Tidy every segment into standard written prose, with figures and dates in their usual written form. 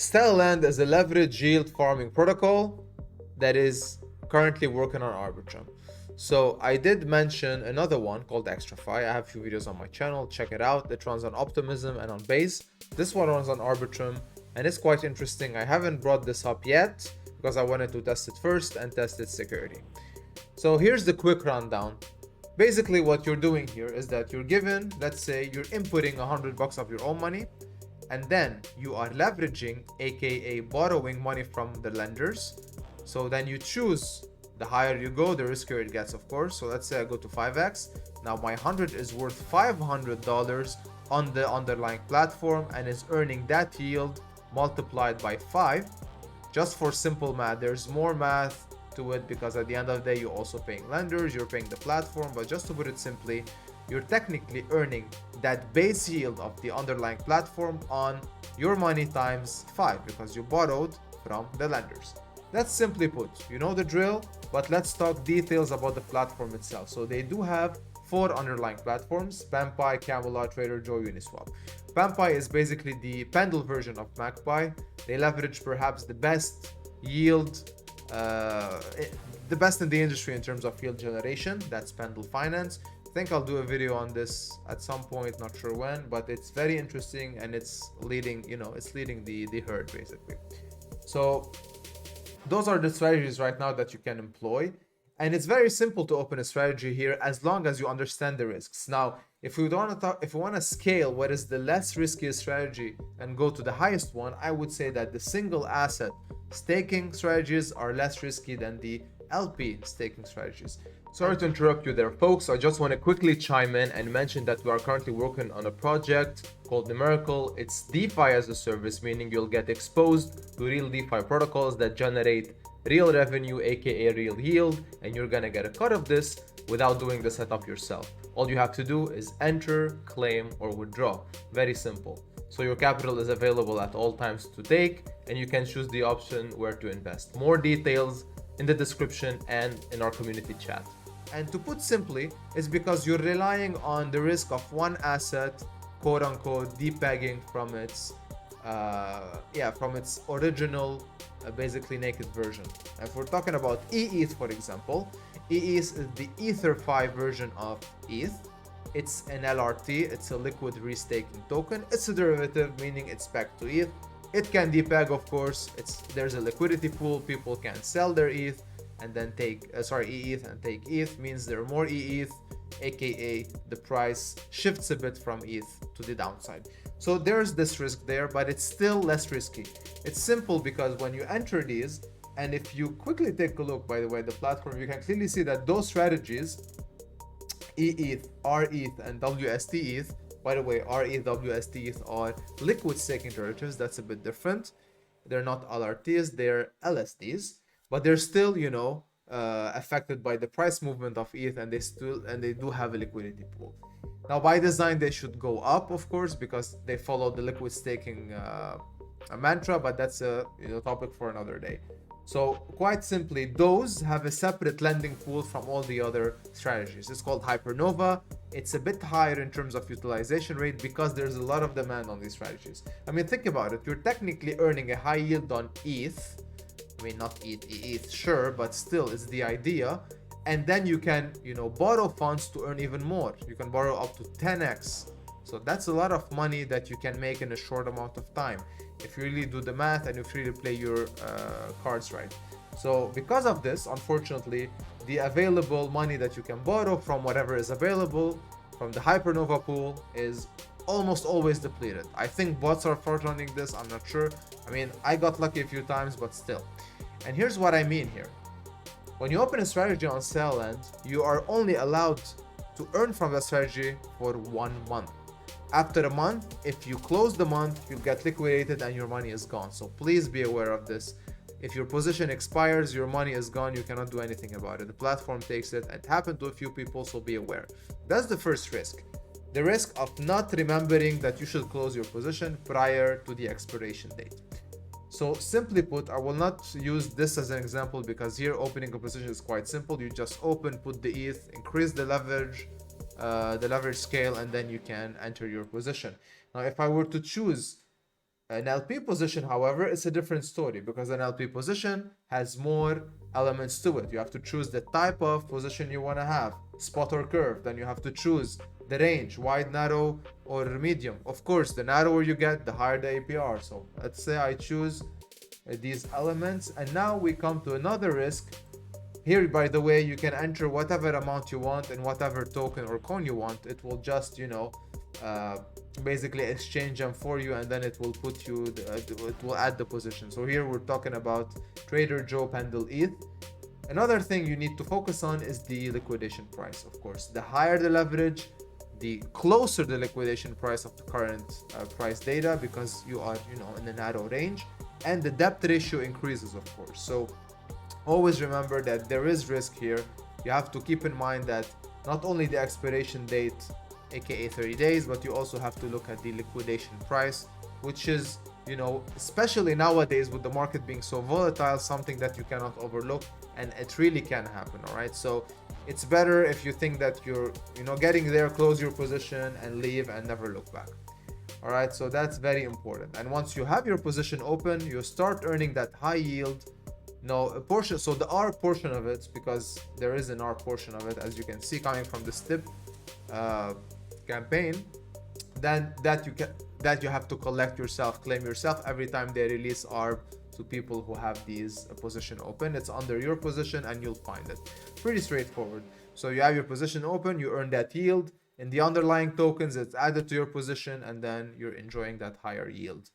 Stella is a leverage yield farming protocol that is currently working on Arbitrum. So I did mention another one called XtraFi. I have a few videos on my channel. Check it out. It runs on Optimism and on Base. This one runs on Arbitrum and it's quite interesting. I haven't brought this up yet because I wanted to test it first and test its security. So here's the quick rundown. Basically what you're doing here is that you're given, let's say you're inputting $100 of your own money, and then you are leveraging, aka borrowing money from the lenders. So then you choose, the higher you go, the riskier it gets, of course. So let's say I go to 5x. Now my 100 is worth $500 on the underlying platform and is earning that yield multiplied by 5. Just for simple math, there's more math to it because at the end of the day, you're also paying lenders, you're paying the platform. But just to put it simply, you're technically earning that base yield of the underlying platform on your money times 5 because you borrowed from the lenders. That's simply put. You know the drill, but let's talk details about the platform itself. So they do have 4 underlying platforms: PanPi, Camelot, Trader Joe, Uniswap. PanPi is basically the Pendle version of MacPi. They leverage perhaps the best yield, the best in the industry in terms of yield generation. That's Pendle Finance. I think I'll do a video on this at some point, not sure when, but it's very interesting and it's leading, it's leading the herd basically. So those are the strategies right now that you can employ. And it's very simple to open a strategy here as long as you understand the risks. Now, if we want to scale what is the less riskiest strategy and go to the highest one, I would say that the single asset staking strategies are less risky than the LP staking strategies. Sorry to interrupt you there, folks. I just want to quickly chime in and mention that we are currently working on a project called The Miracle. It's DeFi as a service, meaning you'll get exposed to real DeFi protocols that generate real revenue, aka real yield, and you're gonna get a cut of this without doing the setup yourself. All you have to do is enter, claim, or withdraw. Very simple. So your capital is available at all times to take, and you can choose the option where to invest. More details in the description and in our community chat. And to put simply, it's because you're relying on the risk of one asset, quote unquote, depegging from its original, basically naked version. If we're talking about ETH, for example, ETH is the EtherFi version of ETH. It's an LRT, it's a liquid restaking token. It's a derivative, meaning it's pegged to ETH. It can depeg, of course. There's a liquidity pool. People can sell their ETH and then take ETH and take ETH, means there are more ETH, aka the price shifts a bit from ETH to the downside. So there's this risk there, but it's still less risky. It's simple because when you enter these, and if you quickly take a look, by the way, the platform, you can clearly see that those strategies, ETH, RETH, and WSTETH, by the way, RETH, WSTETH are liquid staking derivatives. That's a bit different. They're not LRTs, they're LSDs, but they're still, affected by the price movement of ETH, and they do have a liquidity pool. Now, by design, they should go up, of course, because they follow the liquid staking mantra, but that's a topic for another day. So quite simply, those have a separate lending pool from all the other strategies. It's called Hypernova. It's a bit higher in terms of utilization rate because there's a lot of demand on these strategies. I mean, think about it. You're technically earning a high yield on ETH. I mean, not ETH, sure, but still, it's the idea. And then you can, borrow funds to earn even more. You can borrow up to 10x. So that's a lot of money that you can make in a short amount of time if you really do the math and if you really play your cards right. So because of this, unfortunately, the available money that you can borrow from whatever is available from the Hypernova pool is almost always depleted. I think bots are front-running this, I'm not sure. I mean, I got lucky a few times, but still. And here's what I mean here. When you open a strategy on Stella, you are only allowed to earn from the strategy for 1 month. After a month, if you close the month, you'll get liquidated and your money is gone. So please be aware of this. If your position expires, your money is gone. You cannot do anything about it. The platform takes it. It happened to a few people, so be aware. That's the first risk. The risk of not remembering that you should close your position prior to the expiration date. So simply put, I will not use this as an example because here opening a position is quite simple. You just open, put the ETH, increase the leverage scale, and then you can enter your position. Now, if I were to choose An LP position, however, is a different story because an LP position has more elements to it. You have to choose the type of position you want to have, spot or curve. Then you have to choose the range, wide, narrow, or medium. Of course, the narrower you get, the higher the APR. So let's say I choose these elements, and now we come to another risk. Here, by the way, you can enter whatever amount you want in whatever token or coin you want. It will just, basically exchange them for you, and then it will put you, it will add the position. So here we're talking about Trader Joe Pendle ETH. Another thing you need to focus on is the liquidation price, of course. The higher the leverage, the closer the liquidation price of the current price data, because you are, in a narrow range, and the depth ratio increases, of course. So always remember that there is risk here. You have to keep in mind that not only the expiration date, aka 30 days, but you also have to look at the liquidation price, which is, especially nowadays with the market being so volatile, something that you cannot overlook, and it really can happen. All right, so it's better if you think that you're, getting there, close your position and leave and never look back. All right, so that's very important. And once you have your position open, you start earning that high yield. A portion, so the R portion of it, because there is an R portion of it, as you can see, coming from the STIP campaign, then that you have to collect yourself, claim yourself every time they release ARB to people who have these position open. It's under your position and you'll find it. Pretty straightforward. So you have your position open, you earn that yield. In the underlying tokens, it's added to your position, and then you're enjoying that higher yield.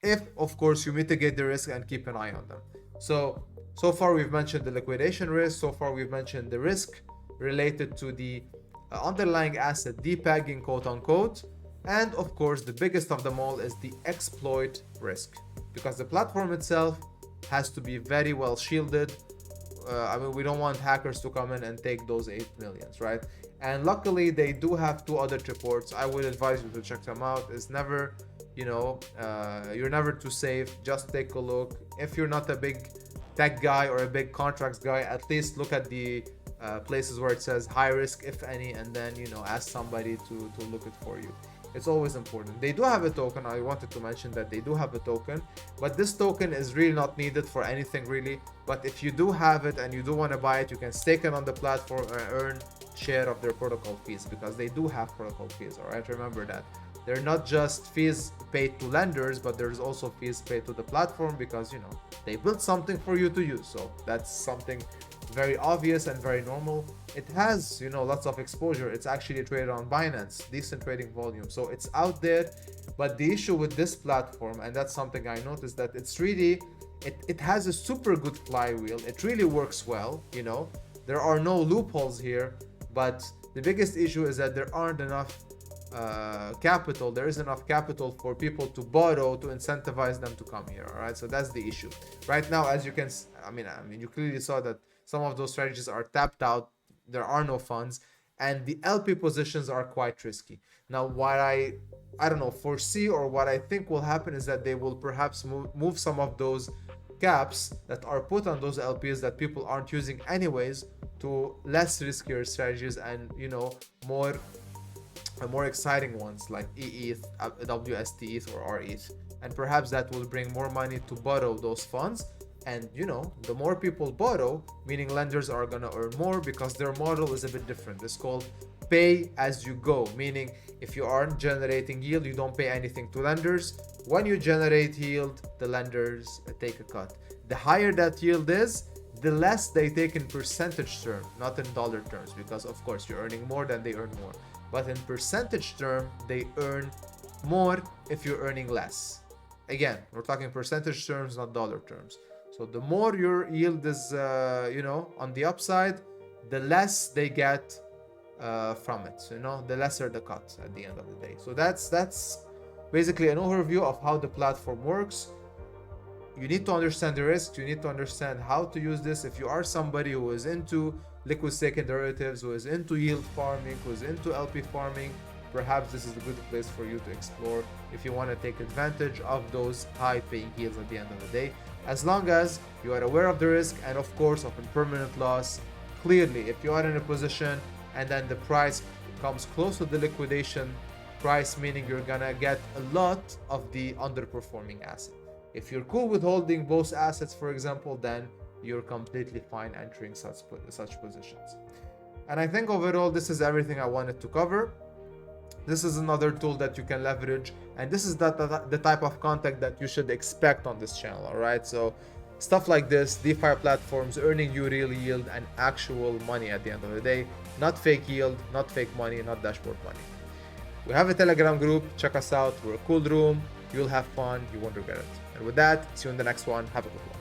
If, of course, you mitigate the risk and keep an eye on them. So far we've mentioned the liquidation risk. So far we've mentioned the risk related to the underlying asset depegging, quote unquote. And of course, the biggest of them all is the exploit risk, because the platform itself has to be very well shielded. We don't want hackers to come in and take those 8 millions, right? And luckily they do have 2 audit reports. I would advise you to check them out. It's never, you're never too safe. Just take a look. If you're not a big tech guy or a big contracts guy, at least look at the places where it says high risk, if any, and then, ask somebody to look it for you. It's always important. They do have a token. I wanted to mention that they do have a token, but this token is really not needed for anything really. But if you do have it and you do want to buy it, you can stake it on the platform and earn share of their protocol fees, because they do have protocol fees. All right, remember that. They're not just fees paid to lenders, but there's also fees paid to the platform, because they built something for you to use. So that's something very obvious and very normal. It has lots of exposure. It's actually traded on Binance, decent trading volume, so it's out there. But the issue with this platform, and that's something I noticed, that it's really it has a super good flywheel. It really works well. There are no loopholes here, but the biggest issue is that there aren't enough capital. There is enough capital for people to borrow to incentivize them to come here. All right, so that's the issue right now. As you can, you clearly saw that some of those strategies are tapped out. There are no funds, and the LP positions are quite risky. Now, what I don't know, foresee, or what I think will happen, is that they will perhaps move some of those caps that are put on those LPs that people aren't using anyways to less riskier strategies, and more exciting ones like EETH, WST ETH, or RETH, and perhaps that will bring more money to borrow those funds. And the more people borrow, meaning lenders are going to earn more, because their model is a bit different. It's called pay as you go, meaning if you aren't generating yield, you don't pay anything to lenders. When you generate yield, the lenders take a cut. The higher that yield is, the less they take in percentage term, not in dollar terms, because of course you're earning more, than they earn more. But in percentage term, they earn more if you're earning less. Again, we're talking percentage terms, not dollar terms. So the more your yield is, on the upside, the less they get from it. The lesser the cut at the end of the day. So that's basically an overview of how the platform works. You need to understand the risks. You need to understand how to use this. If you are somebody who is into liquid staking derivatives, who is into yield farming, who is into LP farming, perhaps this is a good place for you to explore if you want to take advantage of those high paying yields at the end of the day. As long as you are aware of the risk and of course of impermanent loss. Clearly, if you are in a position and then the price comes close to the liquidation price meaning you're gonna get a lot of the underperforming asset. If you're cool with holding both assets, for example, then you're completely fine entering such positions. And I think overall, this is everything I wanted to cover. This is another tool that you can leverage, and this is the type of content that you should expect on this channel. All right, so stuff like this, DeFi platforms earning you real yield and actual money at the end of the day, not fake yield, not fake money, not dashboard money. We have a Telegram group, check us out. We're a cool room, you'll have fun, you won't regret it. And with that, see you in the next one. Have a good one.